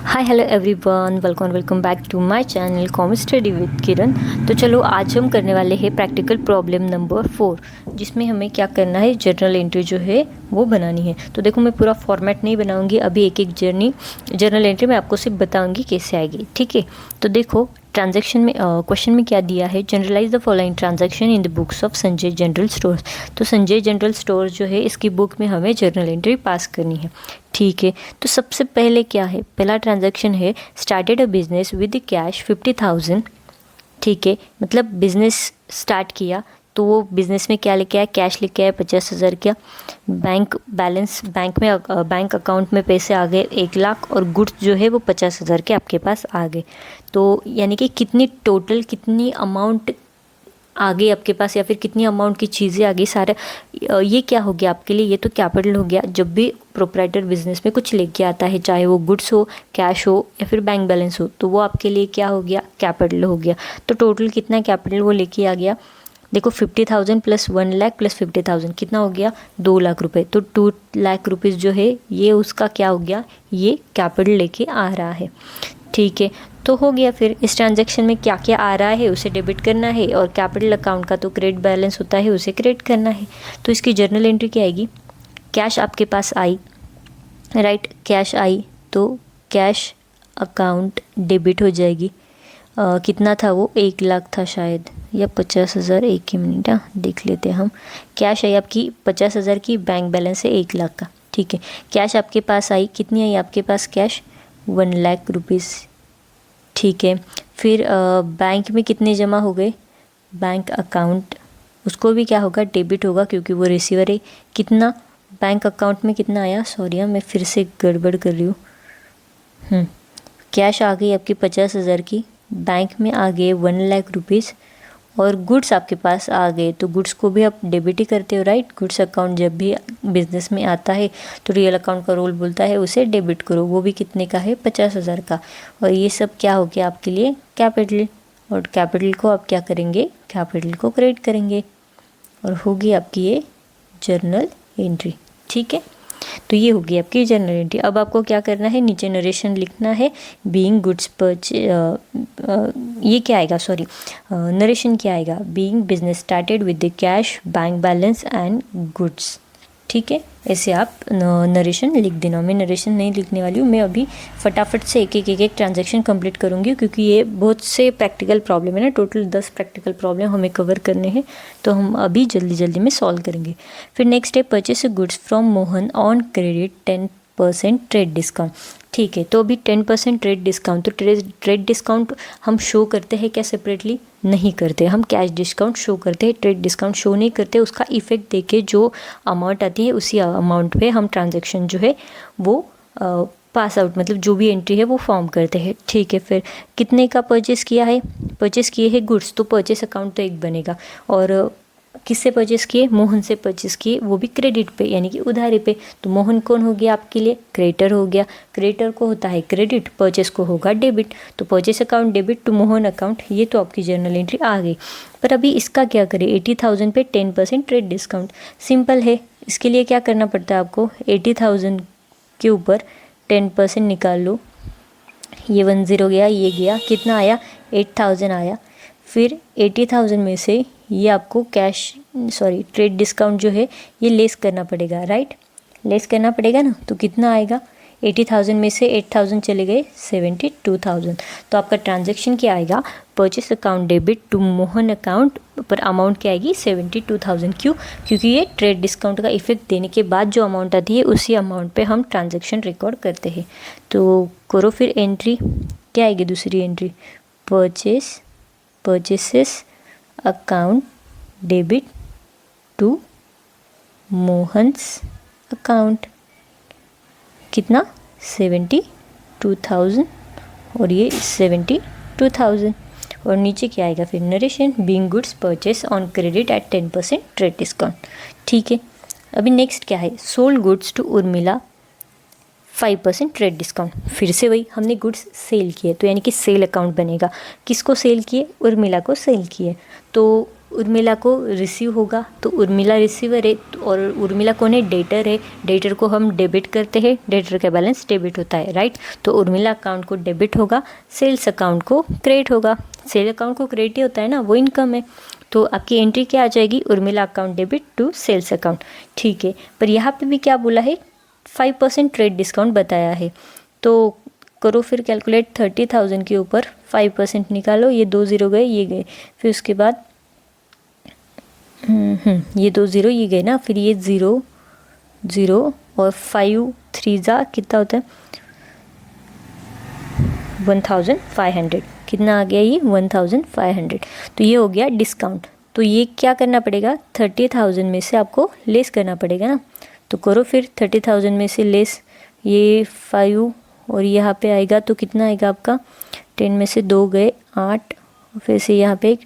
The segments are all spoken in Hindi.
Hi hello everyone, welcome back to my channel commerce study with Kiran. तो चलो आज हम करने वाले हैं प्रैक्टिकल प्रॉब्लम नंबर 4, जिसमें हमें क्या करना है, जर्नल एंट्री जो है वो बनानी है। तो देखो, मैं पूरा फॉर्मेट नहीं बनाऊंगी, अभी एक एक जर्नल एंट्री मैं आपको सिर्फ बताऊंगी कैसे आएगी, ठीक है। तो देखो, ट्रांजैक्शन में क्वेश्चन में क्या दिया है, generalize the following transaction in the books of Sanjay general stores. तो संजय जनरल स्टोर जो है, इसकी बुक में हमें जर्नल एंट्री पास करनी है, ठीक है। तो सबसे पहले क्या है, पहला ट्रांजैक्शन है started a business with cash 50,000, ठीक है। मतलब बिजनेस स्टार्ट किया तो वो बिजनेस में क्या लेके आया, कैश लेके आया 50,000 का। बैंक बैलेंस, बैंक अकाउंट में पैसे आ गए 1,00,000 और गुड्स जो है वो 50,000 के आपके पास आ गए। तो यानी कि कितनी अमाउंट आ गई आपके पास, या फिर कितनी अमाउंट की चीज़ें आ गई सारे, ये क्या हो गया आपके लिए, ये तो कैपिटल हो गया। जब भी प्रोप्राइटर बिजनेस में कुछ लेके आता है, चाहे वो गुड्स हो, कैश हो या फिर बैंक बैलेंस हो, तो वो आपके लिए क्या हो गया, कैपिटल हो गया। तो टोटल कितना कैपिटल वो लेके आ गया, देखो 50,000 प्लस 1,00,000 प्लस 50,000 कितना हो गया, 2,00,000 रुपये। तो 2,00,000 रुपीज़ जो है ये उसका क्या हो गया, ये कैपिटल लेके आ रहा है, ठीक है। तो हो गया, फिर इस ट्रांजैक्शन में क्या क्या आ रहा है उसे डेबिट करना है, और कैपिटल अकाउंट का तो क्रेडिट बैलेंस होता है, उसे क्रेडिट करना है। तो इसकी जर्नल एंट्री क्या आएगी, कैश आपके पास आई, राइट, कैश आई तो कैश अकाउंट डेबिट हो जाएगी। कितना था वो, 1,00,000 था शायद, या 50,000, एक ही मिनट देख लेते हैं हम। कैश आई आपकी 50,000 की, बैंक बैलेंस है 1,00,000 का, ठीक है। कैश आपके पास आई, कितनी आई आपके पास कैश, 1,00,000 रुपीज़, ठीक है। फिर बैंक में कितने जमा हो गए, बैंक अकाउंट, उसको भी क्या होगा, डेबिट होगा, क्योंकि वो रिसीवर है। कितना बैंक अकाउंट में कितना आया, सॉरी मैं फिर से गड़बड़ कर रही हूँ। कैश आ गई आपकी 50,000 की, बैंक में आ गए 1,00,000 रुपीज़, और गुड्स आपके पास आ गए, तो गुड्स को भी आप डेबिट ही करते हो, राइट। गुड्स अकाउंट जब भी बिजनेस में आता है तो रियल अकाउंट का रोल बोलता है उसे डेबिट करो, वो भी कितने का है, 50,000 का। और ये सब क्या हो गया आपके लिए, कैपिटल, और कैपिटल को आप क्या करेंगे, कैपिटल को क्रेडिट करेंगे, और होगी आपकी ये जर्नल एंट्री, ठीक है। तो ये होगी आपकी जर्नल एंट्री। अब आपको क्या करना है, नीचे नरेशन लिखना है, बीइंग गुड्स ये क्या आएगा, सॉरी नरेशन क्या आएगा, being business started with the cash, bank balance and goods, ठीक है। ऐसे आप नरेशन लिख देना। मैं नरेशन नहीं लिखने वाली हूँ, मैं अभी फटाफट से एक ट्रांजैक्शन कंप्लीट करूँगी, क्योंकि ये बहुत से प्रैक्टिकल प्रॉब्लम है ना, टोटल 10 प्रैक्टिकल प्रॉब्लम हमें कवर करने हैं, तो हम अभी जल्दी में सॉल्व करेंगे। फिर नेक्स्ट है purchase goods from Mohan on credit 10% trade discount, ठीक है। तो अभी 10% ट्रेड डिस्काउंट, तो ट्रेड डिस्काउंट हम शो करते हैं क्या, सेपरेटली नहीं करते, हम कैश डिस्काउंट शो करते हैं, ट्रेड डिस्काउंट शो नहीं करते। उसका इफेक्ट देके जो अमाउंट आती है उसी अमाउंट पे हम ट्रांजैक्शन जो है वो पास आउट, मतलब जो भी एंट्री है वो फॉर्म करते हैं, ठीक है। फिर कितने का परचेस किया है, परचेस किए हैं गुड्स, तो परचेस अकाउंट तो एक बनेगा, और किससे परचेस किए, मोहन से परचेस किए, वो भी क्रेडिट पे यानी कि उधारी पे। तो मोहन कौन हो गया आपके लिए, क्रेडिटर हो गया। क्रेडिटर को होता है क्रेडिट, परचेस को होगा डेबिट, तो purchase account debit to Mohan account, ये तो आपकी जर्नल एंट्री आ गई। पर अभी इसका क्या करें, 80,000 पे 10% ट्रेड डिस्काउंट, सिंपल है। इसके लिए क्या करना पड़ता है आपको, 80,000 के ऊपर 10% निकाल लो, ये 10 गया, ये गया, कितना आया, 8,000 आया। फिर 80,000 में से ये आपको ट्रेड डिस्काउंट जो है ये लेस करना पड़ेगा, राइट, लेस करना पड़ेगा ना। तो कितना आएगा, 80,000 में से 8,000 चले गए, 72,000। तो आपका ट्रांजैक्शन क्या आएगा, purchase account debit to Mohan account, पर अमाउंट क्या आएगी, 72,000। क्यों, क्योंकि ये ट्रेड डिस्काउंट का इफेक्ट देने के बाद जो अमाउंट आती है उसी अमाउंट पे हम ट्रांजैक्शन रिकॉर्ड करते हैं। तो करो फिर एंट्री, क्या आएगी दूसरी entry, purchases account debit to Mohan's account, कितना, 72,000, और ये 72,000। और नीचे क्या आएगा फिर, narration, being goods purchase on credit at 10% trade discount, ठीक है। अभी नेक्स्ट क्या है, sold goods to Urmila 5% trade discount, फिर से वही, हमने गुड्स सेल किए तो यानी कि सेल अकाउंट बनेगा। किसको सेल किए, उर्मिला को सेल किए, तो उर्मिला को रिसीव होगा, तो उर्मिला रिसीवर है और उर्मिला कौन है, डेटर है। डेटर को हम डेबिट करते हैं, डेटर का बैलेंस डेबिट होता है, राइट। तो उर्मिला अकाउंट को डेबिट होगा, सेल्स अकाउंट को क्रेडिट होगा। सेल अकाउंट को क्रेडिट ही होता है ना, वो इनकम है। तो आपकी एंट्री क्या आ जाएगी, Urmila account debit to sales account, ठीक है। पर यहाँ पे भी क्या बोला है, 5% ट्रेड डिस्काउंट बताया है। तो करो फिर कैलकुलेट, 30,000 के ऊपर 5% निकालो, ये 2 0 गए, ये गए, फिर उसके बाद ये 2 0 ये गए ना, फिर ये 0 0 और 5 3 जा कितना होता है 1500, कितना आ गया ये 1500। तो ये हो गया डिस्काउंट। तो ये क्या करना पड़ेगा, 30,000 में से आपको लेस करना पड़ेगा ना। तो करो फिर 30,000 में से लेस ये 5 और यहाँ पे आएगा तो कितना आएगा आपका, 10 में से 2 गए 8, फिर से यहाँ पे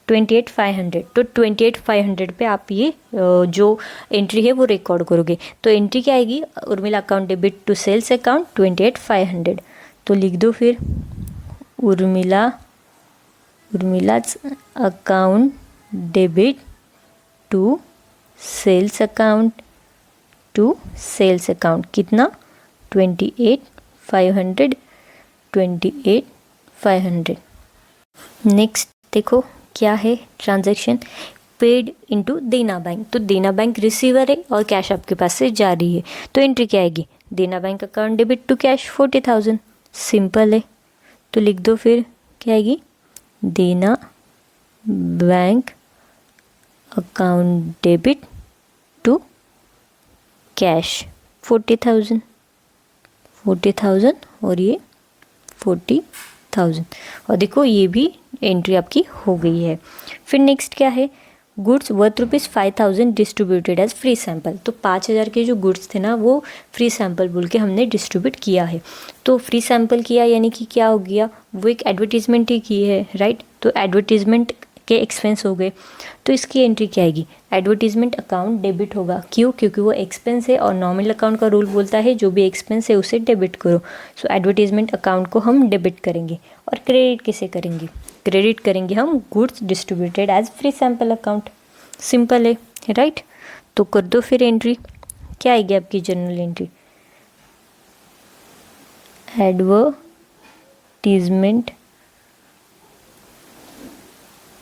28,500। तो 28,500 पे आप ये जो एंट्री है वो रिकॉर्ड करोगे। तो एंट्री क्या आएगी, Urmila account debit to sales account 28,500। तो लिख दो फिर Urmila's account debit to sales account कितना 28,500। नेक्स्ट देखो क्या है, transaction paid into Dena bank. तो देना बैंक रिसीवर है और कैश आपके पास से जा रही है। तो एंट्री क्या आएगी, Dena bank account debit to cash 40,000, simple है। तो लिख दो फिर क्या आएगी, Dena bank account debit to cash 40,000 और ये 40,000। और देखो ये भी एंट्री आपकी हो गई है। फिर नेक्स्ट क्या है, goods worth ₹5,000 distributed as free sample. तो 5,000 के जो गुड्स थे ना वो फ्री सैम्पल बोल के हमने डिस्ट्रीब्यूट किया है। तो फ्री सैम्पल किया यानी कि क्या हो गया, वो एक एडवर्टीजमेंट ही की है, राइट। तो एडवर्टीजमेंट के एक्सपेंस हो गए। तो इसकी एंट्री क्या आएगी, एडवर्टीजमेंट अकाउंट डेबिट होगा। क्यों, क्योंकि वो एक्सपेंस है और नॉमिनल अकाउंट का रूल बोलता है जो भी एक्सपेंस है उसे डेबिट करो। सो एडवर्टीजमेंट अकाउंट को हम डेबिट करेंगे। और क्रेडिट किसे करेंगे, क्रेडिट करेंगे हम goods distributed as free sample account, simple है, राइट। तो कर दो फिर एंट्री, क्या आएगी आपकी journal entry, advertisement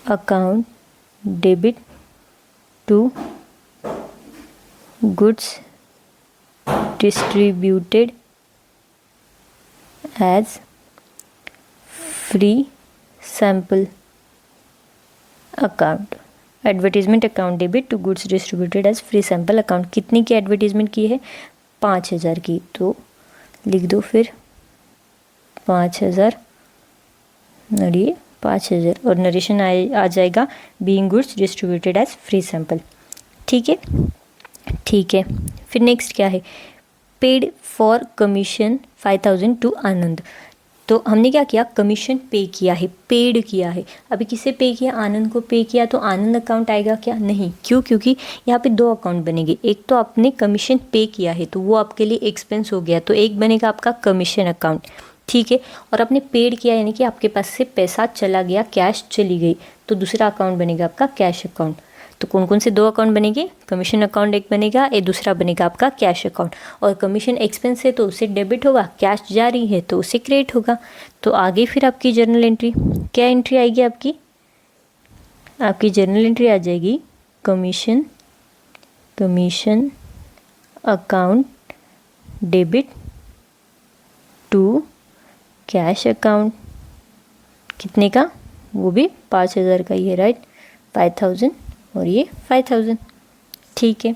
account debit to goods distributed as free sample account. Advertisement account debit to goods distributed as free sample account. कितनी की एडवर्टीजमेंट की है, 5,000 की। तो लिख दो फिर 5,000 और ये 5,000 और नरेशन आ जाएगा being goods distributed as free sample, ठीक है, ठीक है। फिर नेक्स्ट क्या है, paid for commission 5,000 to Anand. तो हमने क्या किया, कमीशन पे किया है, पेड किया है। अभी किसे पे किया, आनंद को पे किया। तो आनंद अकाउंट आएगा क्या, नहीं, क्यों, क्योंकि यहाँ पे 2 अकाउंट बनेंगे। एक तो आपने कमीशन पे किया है तो वो आपके लिए एक्सपेंस हो गया, तो एक बनेगा आपका कमीशन अकाउंट, ठीक है। और आपने पेड किया यानी कि आपके पास से पैसा चला गया, कैश चली गई, तो दूसरा अकाउंट बनेगा आपका कैश अकाउंट। तो कौन कौन से 2 अकाउंट बनेंगे, कमीशन अकाउंट एक बनेगा, एक दूसरा बनेगा आपका कैश अकाउंट। और कमीशन एक्सपेंस है तो उससे डेबिट होगा, कैश जारी है तो उससे क्रेडिट होगा। तो आगे फिर आपकी जर्नल एंट्री, क्या एंट्री आएगी आपकी जर्नल एंट्री आ जाएगी commission account debit to cash account. कितने का, वो भी 5,000 का ही है, राइट, 5,000 और ये 5,000, ठीक है।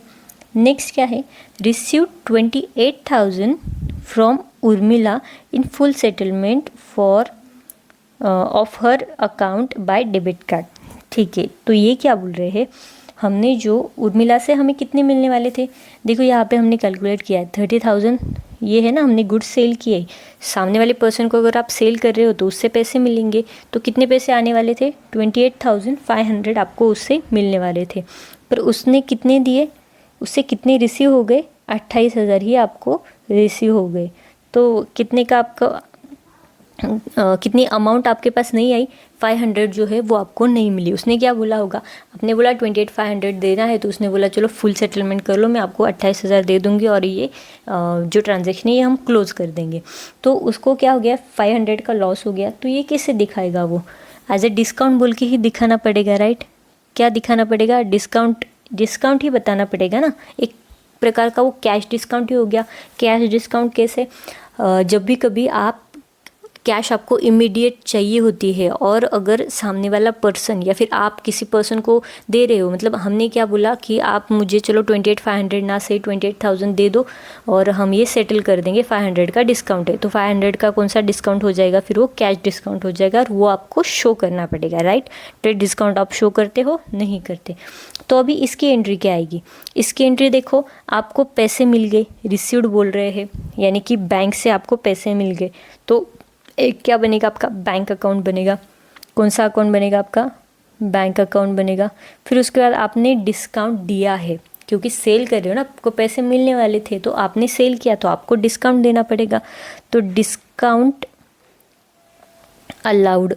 नेक्स्ट क्या है, receive 28,000 from Urmila in full settlement for of her account by debit card, ठीक है। तो ये क्या बोल रहे हैं, हमने जो उर्मिला से हमें कितने मिलने वाले थे, देखो यहाँ पे हमने कैलकुलेट किया है 30,000, ये है ना, हमने गुड्स सेल किए। सामने वाले पर्सन को अगर आप सेल कर रहे हो तो उससे पैसे मिलेंगे। तो कितने पैसे आने वाले थे, 28,500 आपको उससे मिलने वाले थे। पर उसने कितने दिए, उससे कितने रिसीव हो गए, 28,000 ही आपको रिसीव हो गए। तो कितने का आपका कितनी अमाउंट आपके पास नहीं आई, 500 जो है वो आपको नहीं मिली। उसने क्या बोला होगा, आपने बोला 28,500 देना है, तो उसने बोला चलो फुल सेटलमेंट कर लो, मैं आपको 28,000 दे दूंगी और ये जो ट्रांजेक्शन है ये हम क्लोज़ कर देंगे। तो उसको क्या हो गया, 500 का लॉस हो गया। तो ये कैसे दिखाएगा वो, एज ए डिस्काउंट बोल के ही दिखाना पड़ेगा, राइट। क्या दिखाना पड़ेगा, डिस्काउंट, डिस्काउंट ही बताना पड़ेगा ना, एक प्रकार का वो कैश डिस्काउंट ही हो गया। कैश डिस्काउंट कैसे, जब भी कभी आप कैश आपको इमीडिएट चाहिए होती है और अगर सामने वाला पर्सन या फिर आप किसी पर्सन को दे रहे हो, मतलब हमने क्या बोला कि आप मुझे चलो 28,500 ना से 28,000 दे दो और हम ये सेटल कर देंगे, 500 का डिस्काउंट है। तो 500 का कौन सा डिस्काउंट हो जाएगा, फिर वो कैश डिस्काउंट हो जाएगा और वो आपको शो करना पड़ेगा, राइट। ट्रेड डिस्काउंट आप शो करते हो, नहीं करते। तो अभी इसकी एंट्री क्या आएगी, इसकी एंट्री देखो, आपको पैसे मिल गए, रिसीव्ड बोल रहे हैं, यानी कि बैंक से आपको पैसे मिल गए। तो एक क्या बनेगा, आपका बैंक अकाउंट बनेगा। कौन सा अकाउंट बनेगा, आपका बैंक अकाउंट बनेगा। फिर उसके बाद आपने डिस्काउंट दिया है, क्योंकि सेल कर रहे हो ना, आपको पैसे मिलने वाले थे, तो आपने सेल किया तो आपको डिस्काउंट देना पड़ेगा। तो डिस्काउंट अलाउड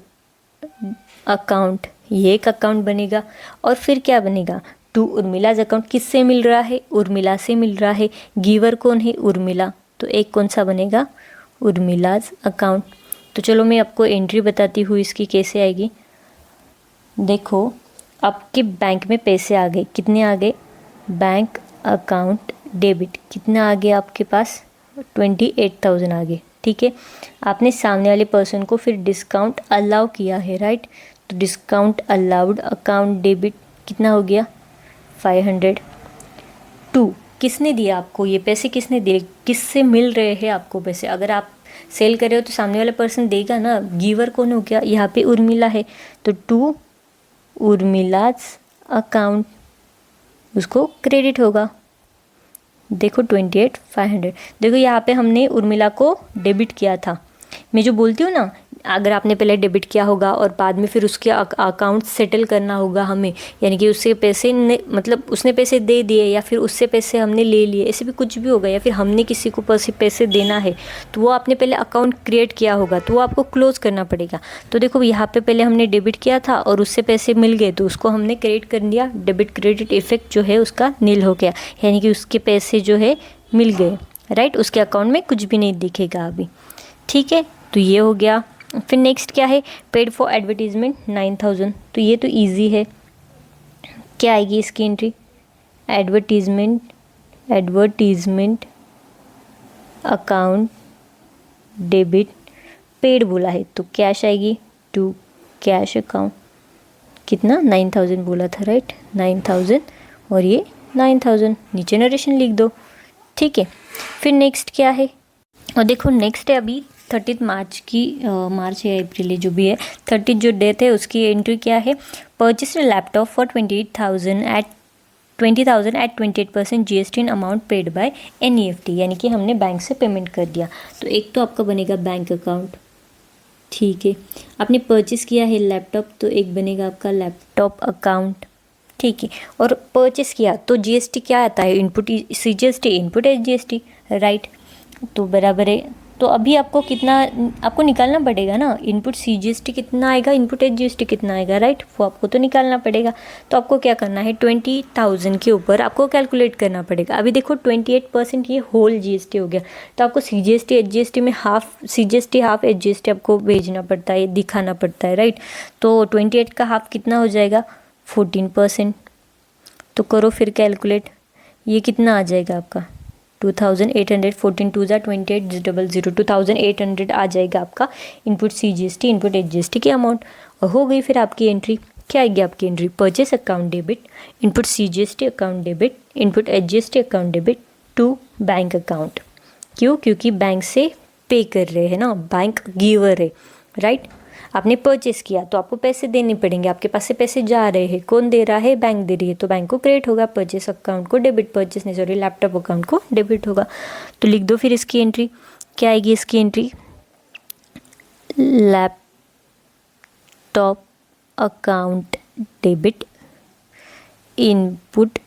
अकाउंट, ये एक अकाउंट बनेगा। और फिर क्या बनेगा, टू उर्मिलाज अकाउंट, किससे मिल रहा है, उर्मिला से मिल रहा है। गिवर कौन है, उर्मिला, तो एक कौन सा बनेगा, उर्मिलाज अकाउंट। तो चलो मैं आपको एंट्री बताती हूँ इसकी कैसे आएगी। देखो आपके बैंक में पैसे आ गए, कितने आ गए, बैंक अकाउंट डेबिट, कितना आ गया आपके पास, 28,000 आ गए, ठीक है। आपने सामने वाले पर्सन को फिर डिस्काउंट अलाउ किया है, राइट। तो डिस्काउंट अलाउड अकाउंट डेबिट कितना हो गया, 500। टू, किसने दिया आपको ये पैसे, किसने दिए, किससे मिल रहे हैं आपको पैसे। अगर आप सेल कर रहे हो तो सामने वाला पर्सन देगा ना, गिवर कौन हो गया, यहाँ पे उर्मिला है, तो टू उर्मिलाज अकाउंट, उसको क्रेडिट होगा। देखो 28,500, देखो यहाँ पे हमने उर्मिला को डेबिट किया था। मैं जो बोलती हूँ ना, अगर आपने पहले डेबिट किया होगा और बाद में फिर उसके अकाउंट सेटल करना होगा हमें, यानी कि उससे पैसे मतलब उसने पैसे दे दिए या फिर उससे पैसे हमने ले लिए, ऐसे भी कुछ भी होगा, या फिर हमने किसी को पैसे देना है, तो वो आपने पहले अकाउंट क्रिएट किया होगा, तो वो आपको क्लोज करना पड़ेगा। तो देखो यहाँ पे पहले हमने डेबिट किया था और उससे पैसे मिल गए, तो उसको हमने क्रेडिट कर दिया, डेबिट क्रेडिट इफेक्ट जो है उसका नील हो गया, यानी कि उसके पैसे जो है मिल गए, राइट। उसके अकाउंट में कुछ भी नहीं दिखेगा अभी, ठीक है। तो ये हो गया। फिर नेक्स्ट क्या है, पेड फॉर एडवर्टीजमेंट 9,000, तो ये तो इजी है। क्या आएगी इसकी entry, advertisement account debit, paid बोला है तो कैश आएगी, टू कैश अकाउंट, कितना 9,000 बोला था, राइट, 9,000 और ये 9,000, नीचे नरेशन लिख दो, ठीक है। फिर नेक्स्ट क्या है, और देखो नेक्स्ट है अभी 30 मार्च की, मार्च या अप्रैल जो भी है, 30 जो डेट है उसकी एंट्री क्या है, purchase laptop for 20,000 at 28% GST in amount paid by NEFT, यानी कि हमने बैंक से पेमेंट कर दिया। तो एक तो आपका बनेगा बैंक अकाउंट, ठीक है। आपने परचेस किया है लैपटॉप, तो एक बनेगा आपका लैपटॉप अकाउंट, ठीक है। और परचेस किया तो GST क्या आता है, input CGST, input HGST, right. तो बराबर है। तो अभी आपको कितना, आपको निकालना पड़ेगा ना, इनपुट CGST कितना आएगा, इनपुट HGST कितना आएगा, राइट, वो आपको तो निकालना पड़ेगा। तो आपको क्या करना है, 20,000 के ऊपर आपको कैलकुलेट करना पड़ेगा। अभी देखो 28% ये होल GST हो गया, तो आपको CGST HGST में हाफ CGST हाफ HGST आपको भेजना पड़ता है, दिखाना पड़ता है, राइट। तो 28 का हाफ कितना हो जाएगा, 14%। तो करो फिर कैलकुलेट, ये कितना आ जाएगा आपका 2,800, 14 2 28 000, 2,800 आ जाएगा आपका इनपुट CGST इनपुट HGST की अमाउंट। और हो गई फिर आपकी एंट्री, क्या आएगी आपकी entry, purchase account debit, input CGST account debit, input HGST account debit to bank account. क्यों, क्योंकि बैंक से पे कर रहे हैं ना, बैंक गिवर है, राइट। आपने परचेस किया तो आपको पैसे देने पड़ेंगे, आपके पास से पैसे जा रहे हैं, कौन दे रहा है, बैंक दे रही है, तो बैंक को क्रेडिट होगा, परचेस अकाउंट को डेबिट, परचेस नहीं सॉरी लैपटॉप अकाउंट को डेबिट होगा। तो लिख दो फिर इसकी एंट्री, क्या आएगी इसकी entry, laptop account debit, input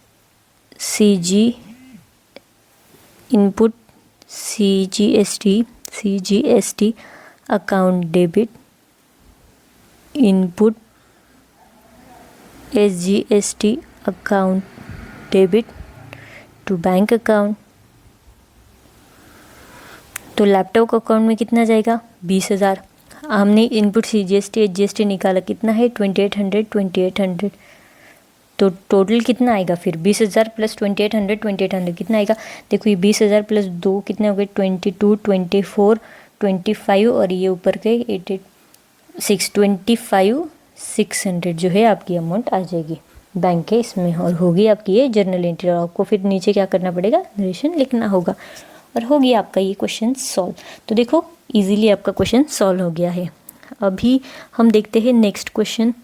CGST account debit, input SGST account debit to bank account. तो लैपटॉप अकाउंट में कितना जाएगा 20,000। हमने इनपुट CGST HGST निकाला, कितना है 2800। तो टोटल कितना आएगा फिर 20,000 प्लस 2800 कितना आएगा। देखो ये 20,000 प्लस 2 कितने हो गए 22, 24, 25 और ये ऊपर के 86, 25,600 जो है आपकी अमाउंट आ जाएगी बैंक के इसमें, और होगी आपकी ये जर्नल एंट्री। और आपको फिर नीचे क्या करना पड़ेगा, नरेशन लिखना होगा, और होगी आपका ये क्वेश्चन सॉल्व। तो देखो इजीली आपका क्वेश्चन सॉल्व हो गया है। अभी हम देखते हैं नेक्स्ट क्वेश्चन।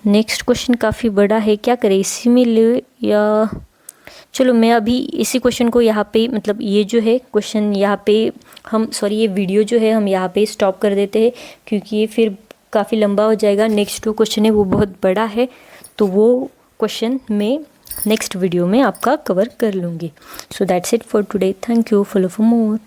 नेक्स्ट क्वेश्चन काफ़ी बड़ा है, क्या करें इसी में ले या चलो मैं अभी इसी क्वेश्चन को यहाँ पे, मतलब ये जो है क्वेश्चन यहाँ पे हम ये वीडियो जो है हम यहाँ पे स्टॉप कर देते हैं, क्योंकि ये फिर काफ़ी लंबा हो जाएगा। नेक्स्ट जो क्वेश्चन है वो बहुत बड़ा है, तो वो क्वेश्चन मैं नेक्स्ट वीडियो में आपका कवर कर लूँगी। So that's it for today, thank you, follow for more.